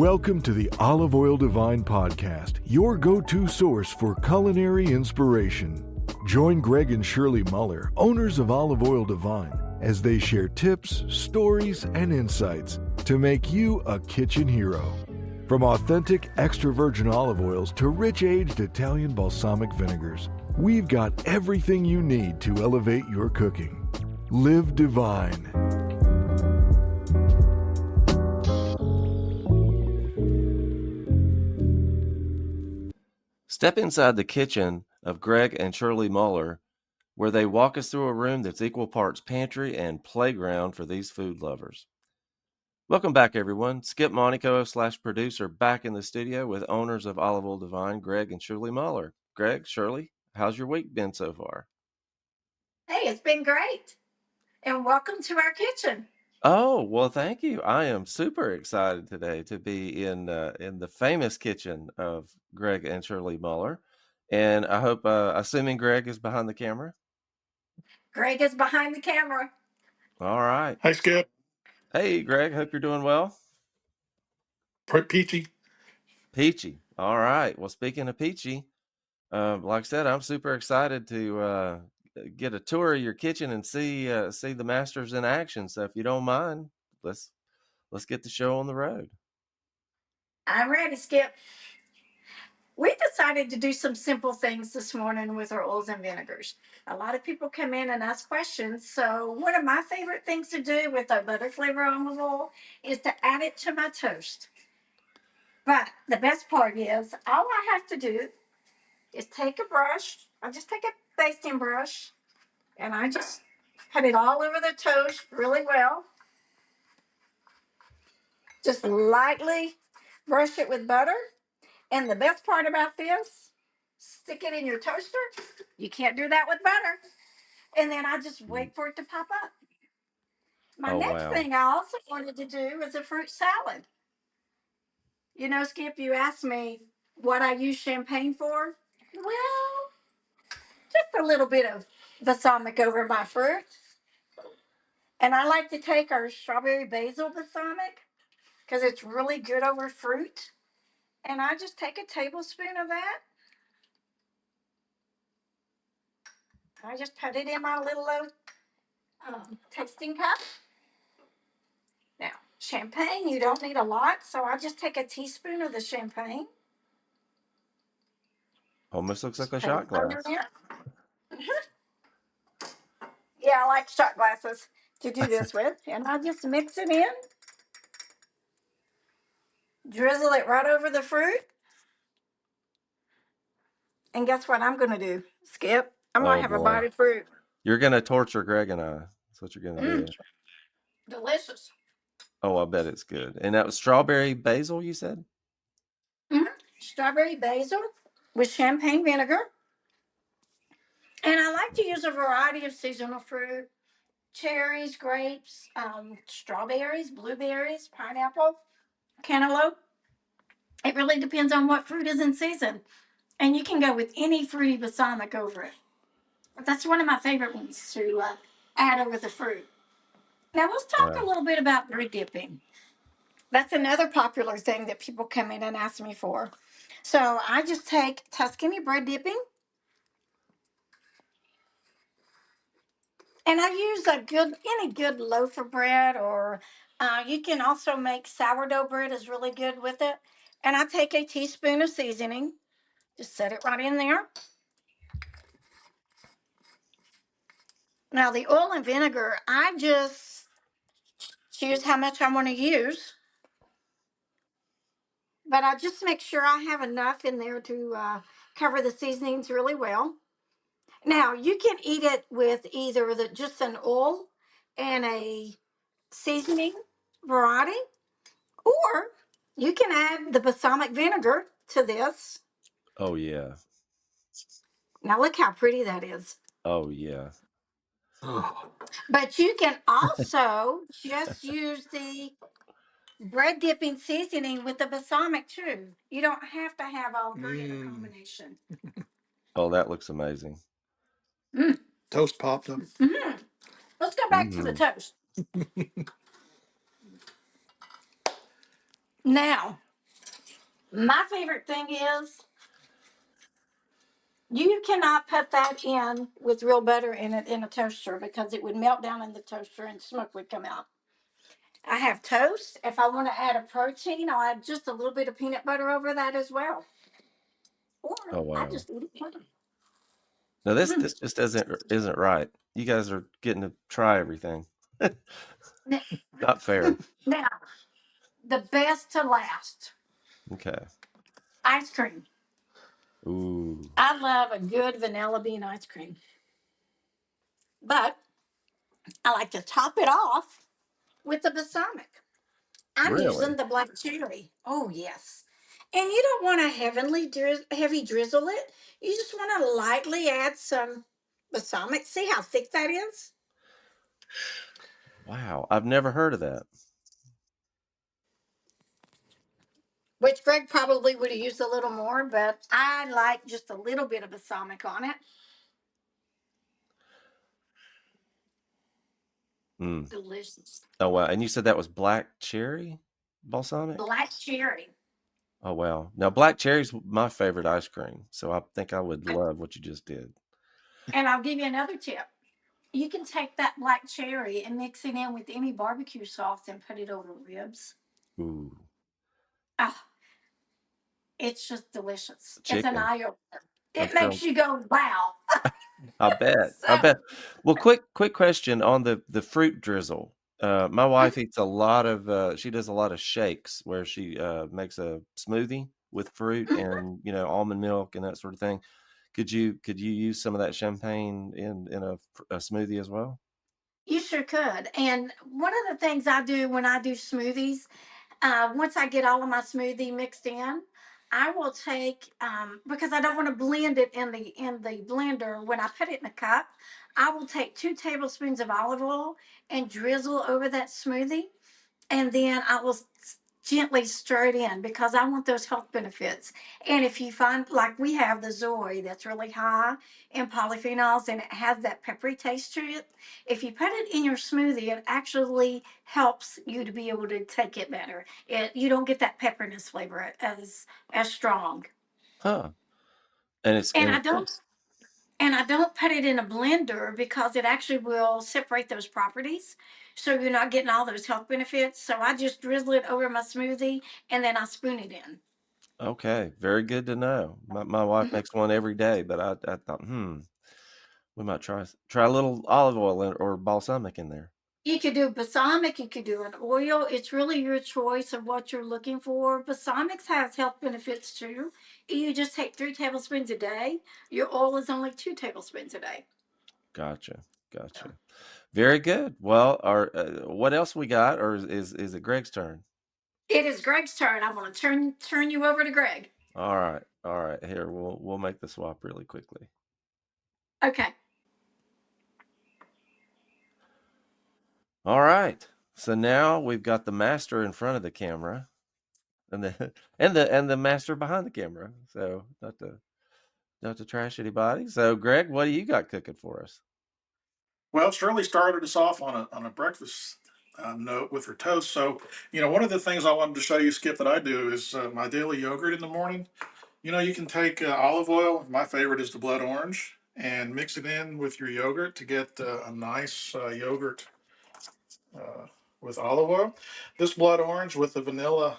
Welcome to the Olive Oil Divine Podcast, your go-to source for culinary inspiration. Join Greg and Shirley Muller, owners of Olive Oil Divine, as they share tips, stories, and insights to make you a kitchen hero. From authentic extra virgin olive oils to rich aged Italian balsamic vinegars, we've got everything you need to elevate your cooking. Live divine. Step inside the kitchen of Greg and Shirley Muller, where they walk us through a room that's equal parts pantry and playground for these food lovers. Welcome back, everyone. Skip Monaco / producer back in the studio with owners of Olive Oil Divine, Greg and Shirley Muller. Greg, Shirley, how's your week been so far? Hey, it's been great. And welcome to our kitchen. Oh, well, thank you. I am super excited today to be in the famous kitchen of Greg and Shirley Muller. And I hope, assuming Greg is behind the camera. Greg is behind the camera. All right. Hi, Skip. Hey, Greg, hope you're doing well. Peachy. Peachy. All right. Well, speaking of peachy, like I said, I'm super excited to get a tour of your kitchen and see the masters in action. So if you don't mind, let's get the show on the road. I'm ready, Skip. We decided to do some simple things this morning with our oils and vinegars. A lot of people come in and ask questions. So one of my favorite things to do with our butter flavor olive oil is to add it to my toast. But the best part is all I have to do is take a brush. I just take a basting brush and I just put it all over the toast really well. Just lightly brush it with butter. And the best part about this, stick it in your toaster. You can't do that with butter. And then I just wait for it to pop up. My next Wow. thing I also wanted to do was a fruit salad. You know, Skip, you asked me what I use champagne for. Well, just a little bit of balsamic over my fruit. And I like to take our strawberry basil balsamic because it's really good over fruit. And I just take a tablespoon of that. I just put it in my little tasting cup. Now, champagne, you don't need a lot, so I just take a teaspoon of the champagne. Almost looks like a Put it shot under glass. there. Yeah, I like shot glasses to do this with. And I just mix it in. Drizzle it right over the fruit. And guess what I'm going to do, Skip? I'm going Oh to have a boy. bite of fruit. You're gonna torture Greg and I. That's what you're gonna do. Delicious. Oh, I bet it's good. And that was strawberry basil, you said? Strawberry basil with champagne vinegar. And I like to use a variety of seasonal fruit. Cherries, grapes, strawberries, blueberries, pineapple, cantaloupe. It really depends on what fruit is in season. And you can go with any fruity balsamic over it. But that's one of my favorite ones to add over the fruit. Now let's talk a little bit about bread dipping. That's another popular thing that people come in and ask me for. So I just take Tuscany bread dipping. And I use any good loaf of bread, or you can also make sourdough bread is really good with it. And I take a teaspoon of seasoning, just set it right in there. Now the oil and vinegar, I just choose how much I want to use, but I just make sure I have enough in there to cover the seasonings really well. Now you can eat it with either just an oil and a seasoning variety, or you can add the balsamic vinegar to this. Oh yeah. Now look how pretty that is. Oh yeah. But you can also just use the bread dipping seasoning with the balsamic too. You don't have to have all three in a combination. Oh, that looks amazing. Toast popped up. Let's go back to the toast. Now, My favorite thing is you cannot put that in with real butter in it in a toaster because it would melt down in the toaster and smoke would come out. I have toast. If I want to add a protein, I'll add just a little bit of peanut butter over that as well. Or Oh I wow. just eat it plain. Now Mm. this just isn't right. You guys are getting to try everything. N- Not fair. Now, the best to last Okay. ice cream. Ooh. I love a good vanilla bean ice cream, but I like to top it off with the balsamic. I'm Really? using the black cherry. Oh, yes. And you don't want to heavy drizzle it. You just want to lightly add some balsamic. See how thick that is? Wow. I've never heard of that. Which Greg probably would have used a little more, but I like just a little bit of balsamic on it. Mm. Delicious. Oh wow. And you said that was black cherry balsamic? Black cherry. Oh wow. Now black cherry's my favorite ice cream, so I think I would love what you just did. And I'll give you another tip. You can take that black cherry and mix it in with any barbecue sauce and put it over ribs. Ooh. Ah, it's just delicious. It's an Chicken. eye opener. I'm It telling makes you go, wow. I bet. So, I bet. Well, quick question on the fruit drizzle. My wife eats a lot of she does a lot of shakes where she makes a smoothie with fruit and almond milk and that sort of thing. Could you use some of that champagne in a smoothie as well? you sure could. And one of the things I do when I do smoothies, once I get all of my smoothie mixed in, I will take because I don't want to blend it in the blender. When I put it in a cup, I will take 2 tablespoons of olive oil and drizzle over that smoothie, and then I will gently stir it in because I want those health benefits. And if you find, like we have the Zoe that's really high in polyphenols and it has that peppery taste to it, if you put it in your smoothie, it actually helps you to be able to take it better. You don't get that pepperiness flavor as strong. Huh. And it's And and I it's don't and I don't put it in a blender because it actually will separate those properties. So you're not getting all those health benefits. So I just drizzle it over my smoothie and then I spoon it in. okay. Very good to know. My wife makes one every day, but I thought, we might try a little olive oil or balsamic in there. You could do balsamic, you could do an oil. It's really your choice of what you're looking for. Balsamics has health benefits too. You just take 3 tablespoons a day. Your oil is only 2 tablespoons a day. Gotcha. Gotcha. Very good. Well, what else we got, or is it Greg's turn? It is Greg's turn. I'm going to turn you over to Greg. All right, all right. Here, we'll make the swap really quickly. Okay. All right. So now we've got the master in front of the camera, and the and the master behind the camera. So not to trash anybody. So Greg, what do you got cooking for us? Well, Shirley started us off on a breakfast note with her toast. So, one of the things I wanted to show you, Skip, that I do is my daily yogurt in the morning. You can take olive oil. My favorite is the blood orange, and mix it in with your yogurt to get a nice yogurt uh, with olive oil. This blood orange with the vanilla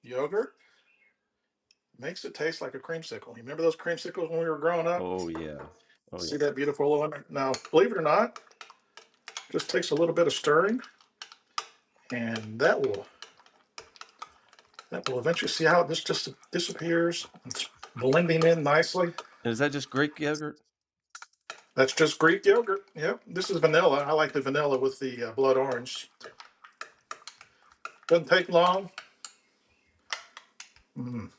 yogurt makes it taste like a creamsicle. You remember those creamsicles when we were growing up? Oh yeah, oh See yeah. that beautiful lemon? Now, believe it or not, just takes a little bit of stirring, and that will eventually see how this just disappears. It's blending in nicely. And is that just Greek yogurt? That's just Greek yogurt. Yep. This is vanilla. I like the vanilla with the blood orange. Doesn't take long. Mm,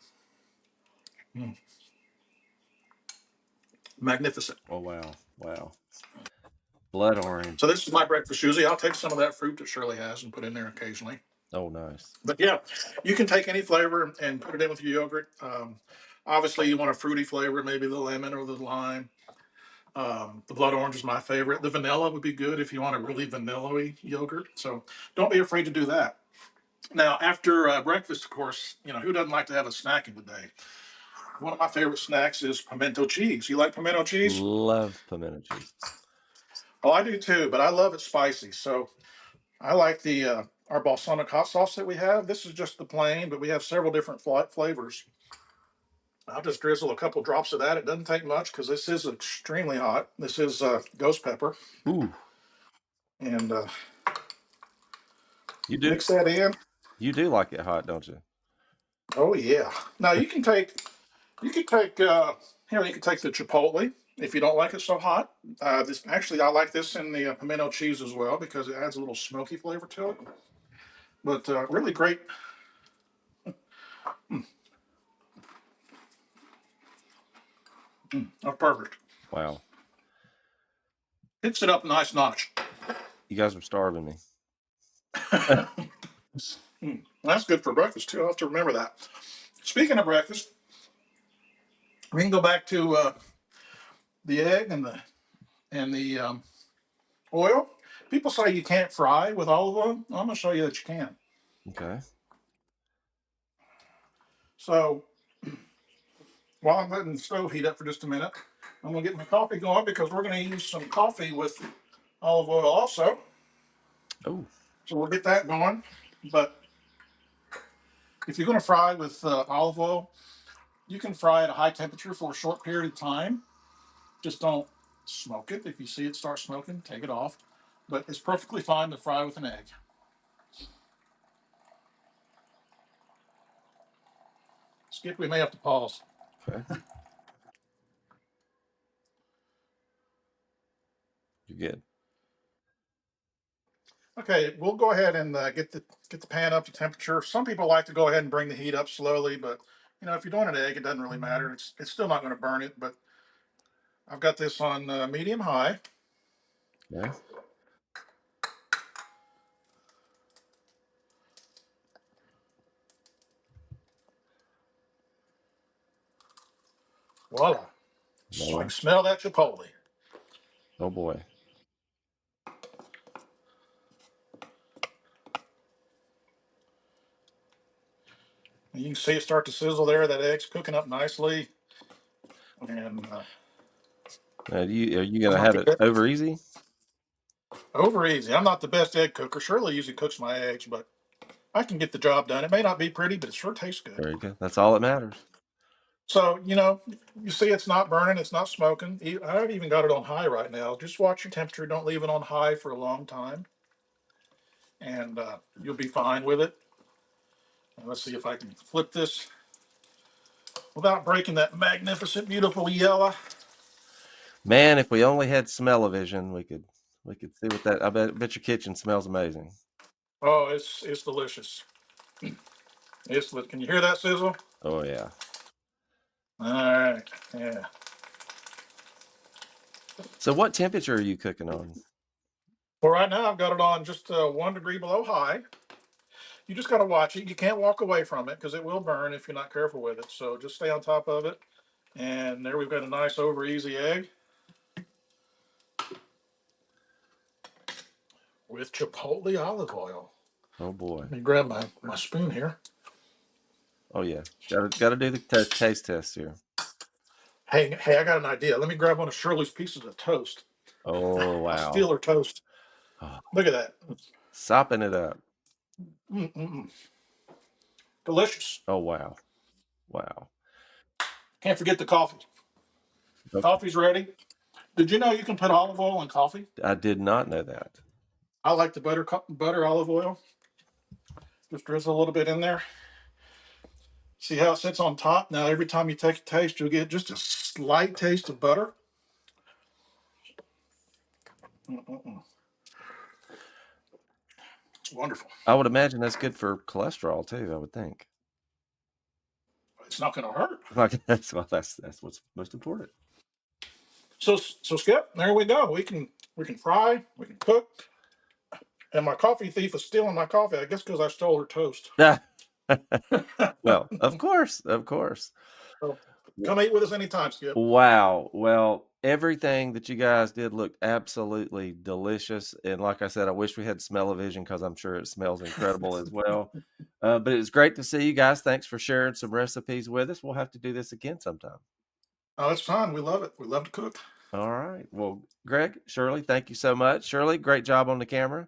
mm, magnificent. Oh wow, wow. Blood So orange. this is my breakfast usually. I'll take some of that fruit that Shirley has and put in there occasionally. Oh nice. But yeah, you can take any flavor and put it in with your yogurt. Obviously, you want a fruity flavor, maybe the lemon or the lime. The blood orange is my favorite. The vanilla would be good if you want a really vanilla-y yogurt. So don't be afraid to do that. Now, after breakfast, of course, who doesn't like to have a snack in the day? One of my favorite snacks is pimento cheese. You like pimento cheese? Love pimento cheese. Oh, I do too, but I love it spicy. So I like the our balsamic hot sauce that we have. This is just the plain, but we have several different flavors. I'll just drizzle a couple drops of that. It doesn't take much because this is extremely hot. This is ghost pepper, Ooh, and you do mix that in. like it hot, don't you? Oh yeah. Now you can take here. You can take the chipotle if you don't like it so hot. This actually I like this in the pimento cheese as well because it adds a little smoky flavor to it. But really great. Oh, perfect. Wow. Hits it up a nice notch. You guys are starving me. That's good for breakfast too. I'll have to remember that. Speaking of breakfast, we can go back to the egg and the oil. People say you can't fry with olive oil. I'm going to show you that you can. Okay. So while I'm letting the stove heat up for just a minute, I'm going to get my coffee going because we're going to use some coffee with olive oil also. Oh. So we'll get that going. But if you're going to fry with olive oil, you can fry at a high temperature for a short period of time. Just don't smoke it. If you see it start smoking, take it off. But it's perfectly fine to fry with an egg. Skip, we may have to pause. Okay. You're good. Okay, we'll go ahead and get the pan up to temperature. Some people like to go ahead and bring the heat up slowly, but if you're doing an egg, it doesn't really matter. It's still not going to burn it, but I've got this on medium high. Okay. Voila! So I can smell that chipotle. Oh boy. You can see it start to sizzle there. That egg's cooking up nicely. And Are you gonna have it over easy? over easy. I'm not the best egg cooker. Shirley usually cooks my eggs, but I can get the job done. It may not be pretty, but it sure tastes good. There you go. That's all that matters. So, you see it's not burning, it's not smoking. I've even got it on high right now. Just watch your temperature. Don't leave it on high for a long time. And you'll be fine with it. And let's see if I can flip this without breaking that magnificent, beautiful yellow. Man, if we only had smell-o-vision, we could see what that. I bet your kitchen smells amazing. Oh, it's delicious. Can you hear that sizzle? Oh yeah. All right. Yeah. So what temperature are you cooking on? Well, right now I've got it on just 1 degree below high. You just got to watch it. You can't walk away from it because it will burn if you're not careful with it. So just stay on top of it. And there we've got a nice over easy egg with chipotle olive oil. Oh boy. Let me grab my spoon here. Oh yeah. Gotta do the taste test here. Hey, I got an idea. Let me grab one of Shirley's pieces of toast. Oh wow. I'll steal her toast. Oh, Look at that. sopping it up. Mm-mm-mm. Delicious. Oh wow. Wow. Can't forget the coffee. Okay. Coffee's ready. Did you know you can put olive oil in coffee? I did not know that. I like the butter olive oil. Just drizzle a little bit in there. See how it sits on top? Now, every time you take a taste, you'll get just a slight taste of butter. Mm-mm-mm. It's wonderful. I would imagine that's good for cholesterol too. I would think. It's not going to hurt. That's what's most important. So Skip, there we go. We can fry, we can cook, and my coffee thief is stealing my coffee. I guess because I stole her toast. Well, of course. So come eat with us anytime, Skip. Wow. Well, everything that you guys did looked absolutely delicious. And like I said, I wish we had smell-o-vision because I'm sure it smells incredible as well. But it was great to see you guys. Thanks for sharing some recipes with us. We'll have to do this again sometime. Oh, it's fun. We love it. We love to cook. All right. Well, Greg, Shirley, thank you so much. Shirley, great job on the camera.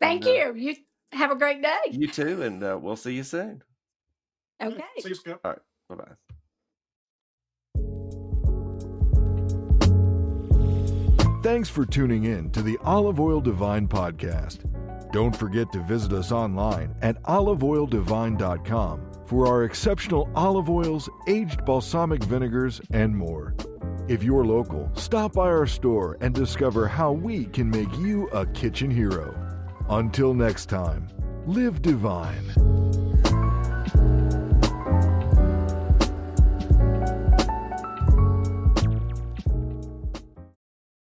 And Thank you. You have a great day. you too. And we'll see you soon. Okay. See you, Skip. All right. Bye-bye. Thanks for tuning in to the Olive Oil Divine podcast. Don't forget to visit us online at oliveoildivine.com for our exceptional olive oils, aged balsamic vinegars, and more. If you're local, stop by our store and discover how we can make you a kitchen hero. Until next time, live divine.